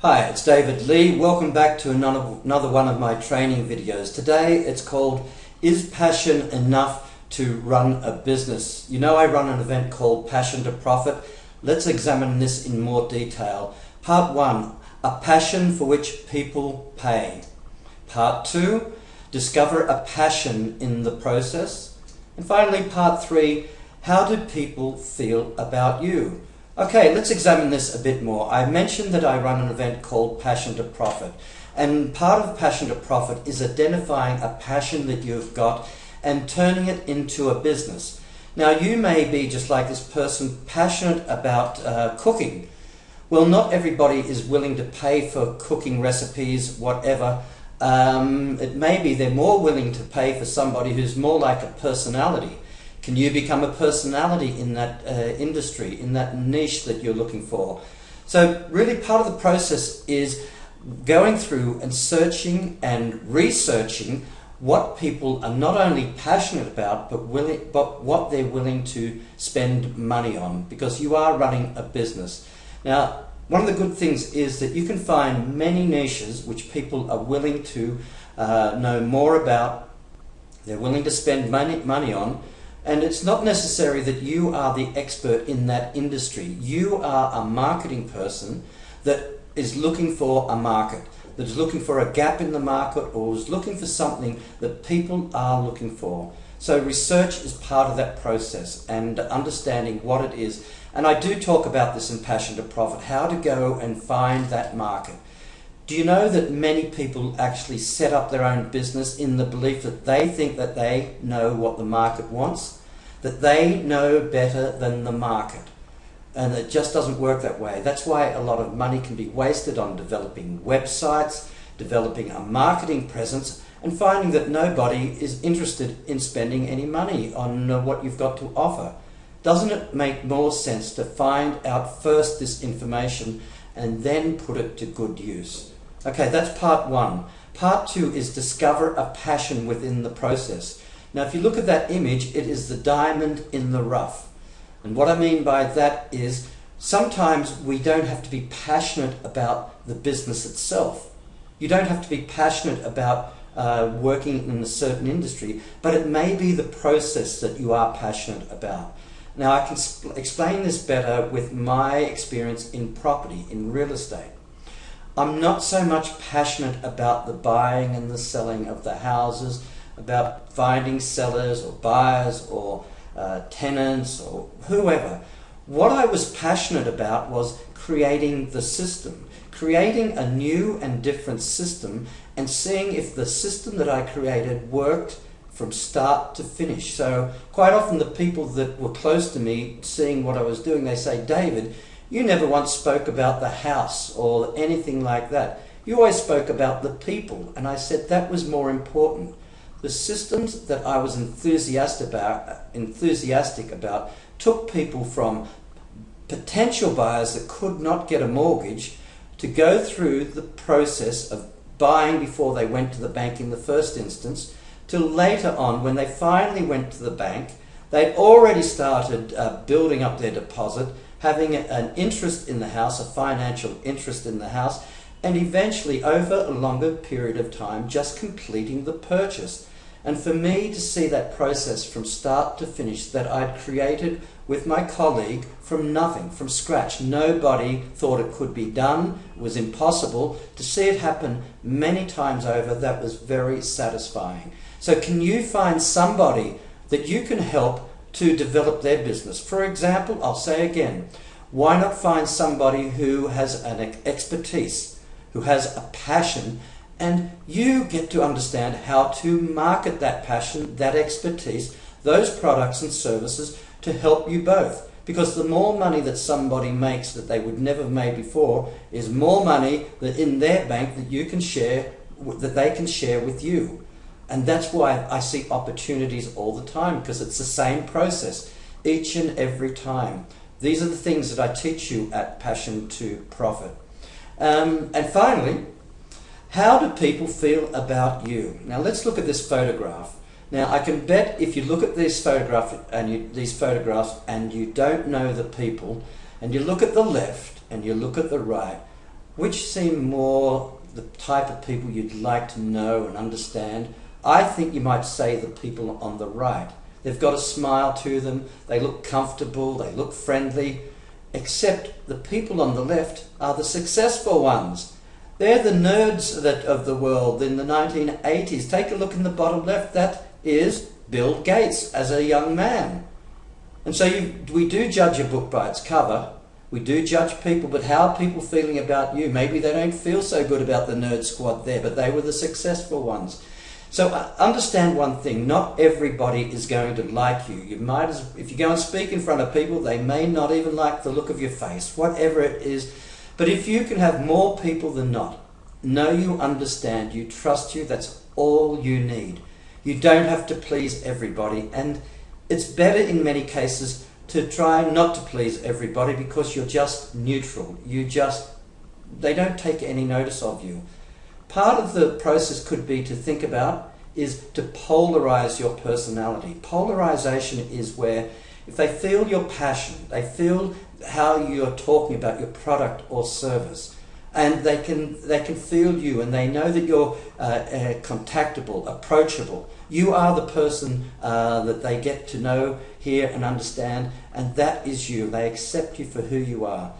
Hi, it's David Lee. Welcome back to another one of my training videos. Today it's called Is Passion Enough to Run a Business? You know I run an event called Passion to Profit. Let's examine this in more detail. Part 1, a passion for which people pay. Part 2, discover a passion in the process. And finally, Part 3, how do people feel about you? Okay, let's examine this a bit more. I mentioned that I run an event called Passion to Profit. And part of Passion to Profit is identifying a passion that you've got and turning it into a business. Now, you may be just like this person, passionate about cooking. Well, not everybody is willing to pay for cooking recipes, whatever. It may be they're more willing to pay for somebody who's more like a personality. Can you become a personality in that industry, in that niche that you're looking for? So really part of the process is going through and searching and researching what people are not only passionate about, but what they're willing to spend money on, because you are running a business. Now, one of the good things is that you can find many niches which people are willing to know more about, they're willing to spend money on. And it's not necessary that you are the expert in that industry. You are a marketing person that is looking for a market, that is looking for a gap in the market, or is looking for something that people are looking for. So research is part of that process and understanding what it is. And I do talk about this in Passion to Profit, how to go and find that market. Do you know that many people actually set up their own business in the belief that they think that they know what the market wants, that they know better than the market? And it just doesn't work that way. That's why a lot of money can be wasted on developing websites, developing a marketing presence, and finding that nobody is interested in spending any money on what you've got to offer. Doesn't it make more sense to find out first this information and then put it to good use? Okay, that's part 1. Part 2 is discover a passion within the process. Now, if you look at that image, it is the diamond in the rough. And what I mean by that is sometimes we don't have to be passionate about the business itself. You don't have to be passionate about working in a certain industry, but it may be the process that you are passionate about. Now, I can explain this better with my experience in property, in real estate. I'm not so much passionate about the buying and the selling of the houses, about finding sellers or buyers or tenants or whoever. What I was passionate about was creating the system, creating a new and different system, and seeing if the system that I created worked from start to finish. So quite often the people that were close to me, seeing what I was doing, they say, "David, you never once spoke about the house or anything like that. You always spoke about the people." And I said that was more important. The systems that I was enthusiastic about took people from potential buyers that could not get a mortgage to go through the process of buying before they went to the bank in the first instance, till later on when they finally went to the bank, they'd already started building up their deposit, having an interest in the house, a financial interest in the house, and eventually over a longer period of time just completing the purchase. And for me to see that process from start to finish that I'd created with my colleague from nothing, from scratch, nobody thought it could be done, it was impossible, to see it happen many times over, that was very satisfying. So can you find somebody that you can help to develop their business? For example, I'll say again, why not find somebody who has an expertise, who has a passion, and you get to understand how to market that passion, that expertise, those products and services to help you both. Because the more money that somebody makes that they would never have made before is more money that in their bank that you can share, that they can share with you. And that's why I see opportunities all the time, because it's the same process each and every time. These are the things that I teach you at Passion to Profit. And finally, how do people feel about you? Now let's look at this photograph. Now I can bet if you look at these photographs and you don't know the people, and you look at the left and you look at the right, which seem more the type of people you'd like to know and understand, I think you might say the people on the right. They've got a smile to them, they look comfortable, they look friendly, except the people on the left are the successful ones. They're the nerds of the world in the 1980s. Take a look in the bottom left, that is Bill Gates as a young man. And so we do judge a book by its cover. We do judge people, but how are people feeling about you? Maybe they don't feel so good about the nerd squad there, but they were the successful ones. So understand one thing, not everybody is going to like you. You might, if you go and speak in front of people, they may not even like the look of your face, whatever it is. But if you can have more people than not, know you understand, you trust you, that's all you need. You don't have to please everybody, and it's better in many cases to try not to please everybody because you're just neutral. They don't take any notice of you. Part of the process could be to think about is to polarize your personality. Polarization is where if they feel your passion, they feel how you're talking about your product or service, and they can feel you, and they know that you're contactable, approachable. You are the person that they get to know, hear and understand, and that is you. They accept you for who you are.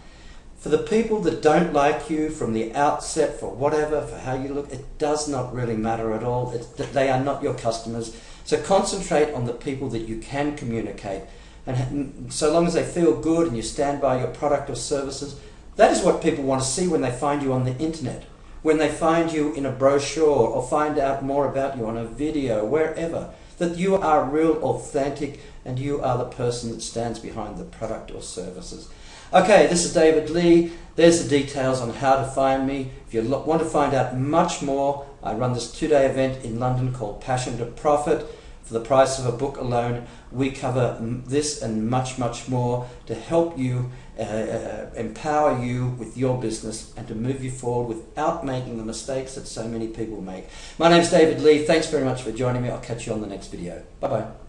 For the people that don't like you from the outset, for whatever, for how you look, it does not really matter at all. They are not your customers. So concentrate on the people that you can communicate. And so long as they feel good and you stand by your product or services, that is what people want to see when they find you on the internet. When they find you in a brochure or find out more about you on a video, wherever. That you are real, authentic, and you are the person that stands behind the product or services. Okay, this is David Lee. There's the details on how to find me. If you want to find out much more, I run this 2-day event in London called Passion to Profit. For the price of a book alone, we cover this and much, much more to help you, empower you with your business and to move you forward without making the mistakes that so many people make. My name's David Lee. Thanks very much for joining me. I'll catch you on the next video. Bye-bye.